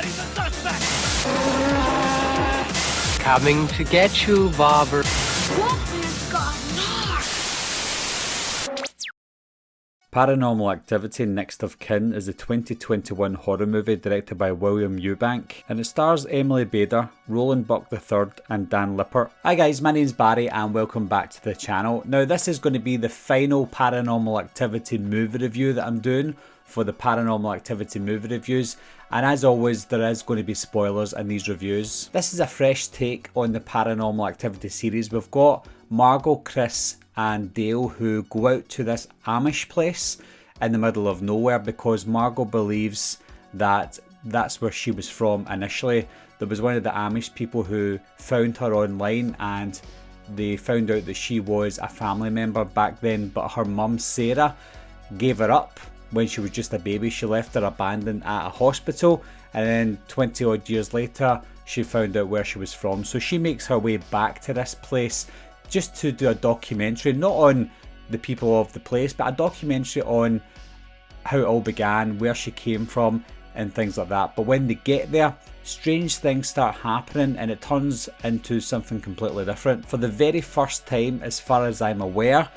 Identifying the suspect! Coming to get you, Bobber. What is gone on? Paranormal Activity Next of Kin is a 2021 horror movie directed by William Eubank, and it stars Emily Bader, Roland Buck III and Dan Lippert. Hi guys, my name's Barry and welcome back to the channel. Now this is going to be the final Paranormal Activity movie review that I'm doing for the Paranormal Activity movie reviews, and as always there is going to be spoilers in these reviews. This is a fresh take on the Paranormal Activity series. We've got Margot, Chris and Dale who go out to this Amish place in the middle of nowhere because Margot believes that that's where she was from initially. There was one of the Amish people who found her online and they found out that she was a family member back then, but her mum Sarah gave her up when she was just a baby. She left her abandoned at a hospital, and then 20 odd years later she found out where she was from. So she makes her way back to this place just to do a documentary, not on the people of the place, but a documentary on how it all began, where she came from and things like that. But when they get there, strange things start happening and it turns into something completely different. For the very first time, as far as I'm aware,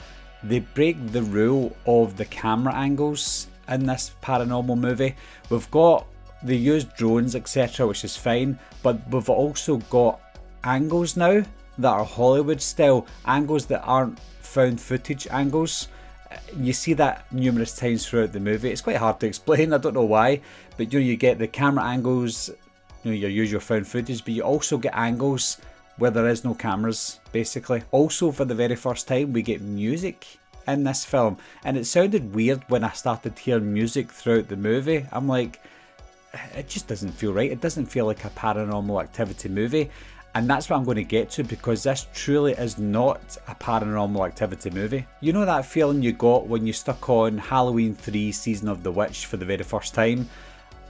they break the rule of the camera angles in this paranormal movie. They use drones etc, which is fine, but we've also got angles now that are Hollywood style, angles that aren't found footage angles. You see that numerous times throughout the movie. It's quite hard to explain, I don't know why, but you get the camera angles, you use your found footage, but you also get angles where there is no cameras, basically. Also, for the very first time, we get music in this film, and it sounded weird when I started hearing music throughout the movie. I'm like, it just doesn't feel right. It doesn't feel like a Paranormal Activity movie. And that's what I'm going to get to, because this truly is not a Paranormal Activity movie. You know that feeling you got when you stuck on Halloween 3 Season of the Witch for the very first time,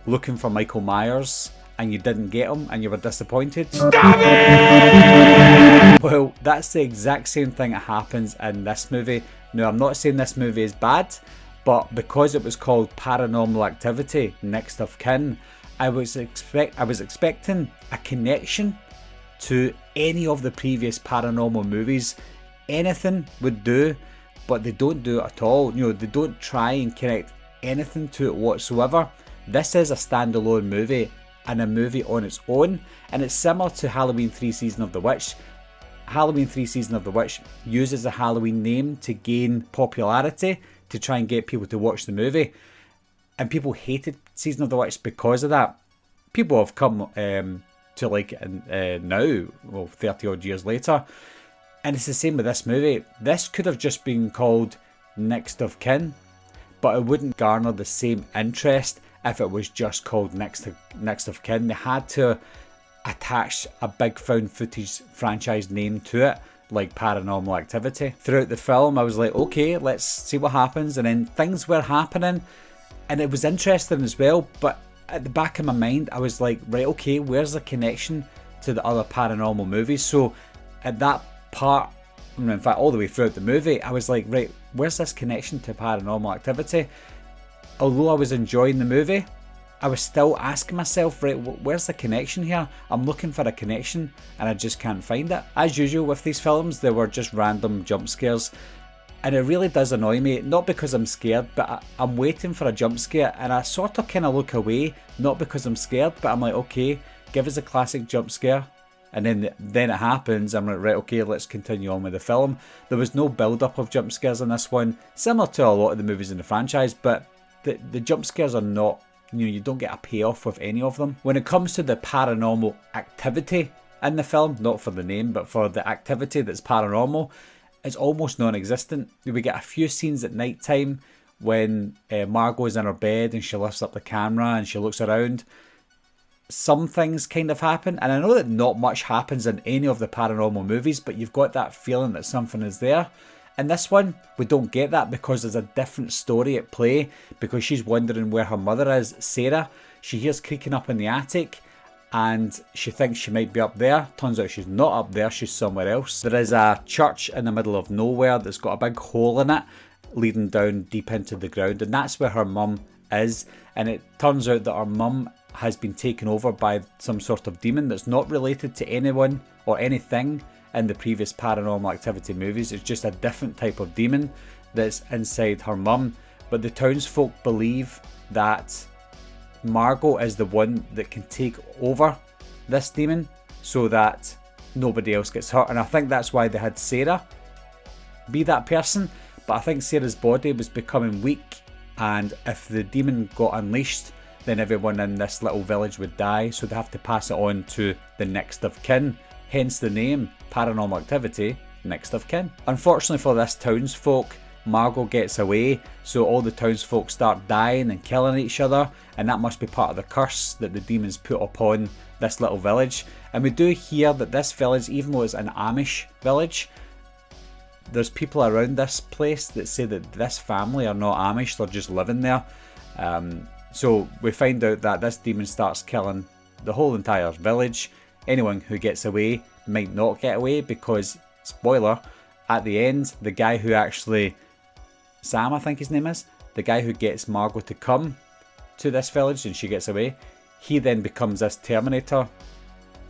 looking for Michael Myers, and you didn't get him and you were disappointed? Stop it! Well, that's the exact same thing that happens in this movie. Now, I'm not saying this movie is bad, but because it was called Paranormal Activity Next of Kin, I was expecting a connection to any of the previous paranormal movies. Anything would do, but they don't do it at all. They don't try and connect anything to it whatsoever. This is a standalone movie and a movie on its own, and it's similar to Halloween 3 Season of the Witch. Halloween 3 Season of the Witch uses a Halloween name to gain popularity, to try and get people to watch the movie, and people hated Season of the Witch because of that. People have come to like now, well, 30 odd years later, and it's the same with this movie. This could have just been called Next of Kin, but it wouldn't garner the same interest if it was just called Next of Kin. They had to attach a big found footage franchise name to it, like Paranormal Activity. Throughout the film I was like, okay, let's see what happens, and then things were happening and it was interesting as well, but at the back of my mind I was like, right, okay, where's the connection to the other paranormal movies? So at that part, in fact all the way throughout the movie, I was like, right, where's this connection to Paranormal Activity? Although I was enjoying the movie, I was still asking myself, right, where's the connection here? I'm looking for a connection and I just can't find it. As usual with these films, there were just random jump scares, and it really does annoy me, not because I'm scared, but I'm waiting for a jump scare and I sort of kind of look away, not because I'm scared, but I'm like, okay, give us a classic jump scare, and then it happens. I'm like, right, okay, let's continue on with the film. There was no build up of jump scares in this one, similar to a lot of the movies in the franchise, but the jump scares are not, you don't get a payoff with any of them. When it comes to the paranormal activity in the film, not for the name, but for the activity that's paranormal, it's almost non-existent. We get a few scenes at night time when Margot is in her bed and she lifts up the camera and she looks around. Some things kind of happen, and I know that not much happens in any of the paranormal movies, but you've got that feeling that something is there. In this one, we don't get that because there's a different story at play, because she's wondering where her mother is, Sarah. She hears creaking up in the attic and she thinks she might be up there. Turns out she's not up there, she's somewhere else. There is a church in the middle of nowhere that's got a big hole in it leading down deep into the ground, and that's where her mum is. And it turns out that her mum has been taken over by some sort of demon that's not related to anyone or anything in the previous Paranormal Activity movies. It's just a different type of demon that's inside her mum. But the townsfolk believe that Margot is the one that can take over this demon so that nobody else gets hurt. And I think that's why they had Sarah be that person. But I think Sarah's body was becoming weak, and if the demon got unleashed, then everyone in this little village would die, so they have to pass it on to the next of kin. Hence the name Paranormal Activity, Next of Kin. Unfortunately for this townsfolk, Margot gets away, so all the townsfolk start dying and killing each other, and that must be part of the curse that the demons put upon this little village. And we do hear that this village, even though it's an Amish village, there's people around this place that say that this family are not Amish, they're just living there. So we find out that this demon starts killing the whole entire village. Anyone who gets away might not get away because, spoiler, at the end, the guy who actually, Sam I think his name is, the guy who gets Margot to come to this village and she gets away, he then becomes this Terminator,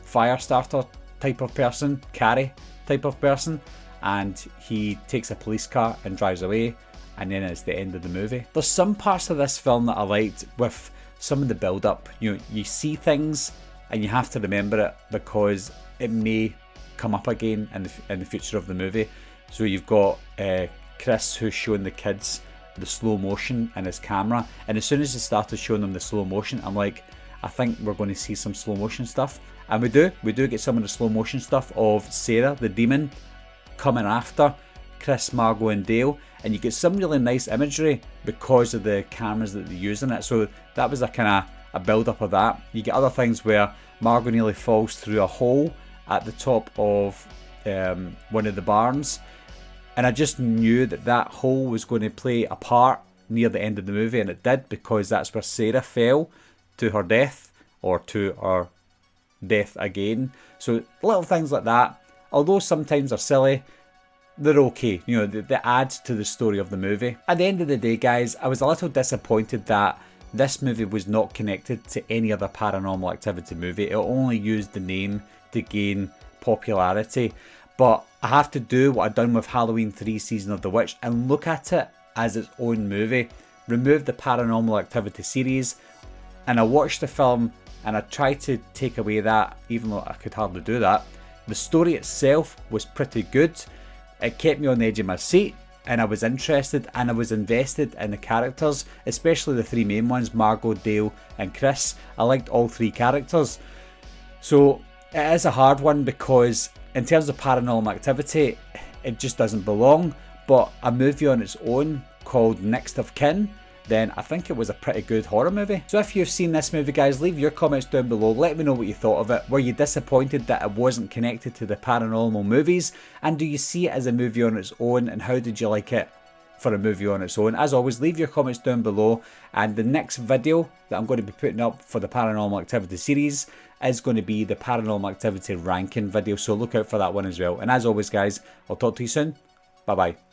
Firestarter type of person, Carrie type of person, and he takes a police car and drives away, and then it's the end of the movie. There's some parts of this film that I liked with some of the build up. You see things and you have to remember it because it may come up again in the future of the movie. So you've got Chris who's showing the kids the slow motion in his camera, and as soon as he started showing them the slow motion, I'm like, I think we're going to see some slow motion stuff. And we do get some of the slow motion stuff of Sarah the demon coming after Chris, Margot and Dale, and you get some really nice imagery because of the cameras that they use in it. So that was a kind of a build up of that. You get other things where Margot nearly falls through a hole at the top of one of the barns, and I just knew that that hole was going to play a part near the end of the movie, and it did, because that's where Sarah fell to her death, or to her death again. So little things like that, although sometimes are silly, they're okay. You know, they add to the story of the movie. At the end of the day, guys, I was a little disappointed that this movie was not connected to any other Paranormal Activity movie. It only used the name to gain popularity. But I have to do what I've done with Halloween 3 Season of the Witch and look at it as its own movie. Remove the Paranormal Activity series, and I watched the film and I tried to take away that, even though I could hardly do that. The story itself was pretty good. It kept me on the edge of my seat, and I was interested and I was invested in the characters, especially the three main ones, Margot, Dale and Chris. I liked all three characters. So it is a hard one because in terms of Paranormal Activity, it just doesn't belong. But a movie on its own called Next of Kin, then I think it was a pretty good horror movie. So if you've seen this movie, guys, leave your comments down below. Let me know what you thought of it. Were you disappointed that it wasn't connected to the paranormal movies? And do you see it as a movie on its own? And how did you like it for a movie on its own? As always, leave your comments down below. And the next video that I'm going to be putting up for the Paranormal Activity series is going to be the Paranormal Activity ranking video. So look out for that one as well. And as always, guys, I'll talk to you soon. Bye bye.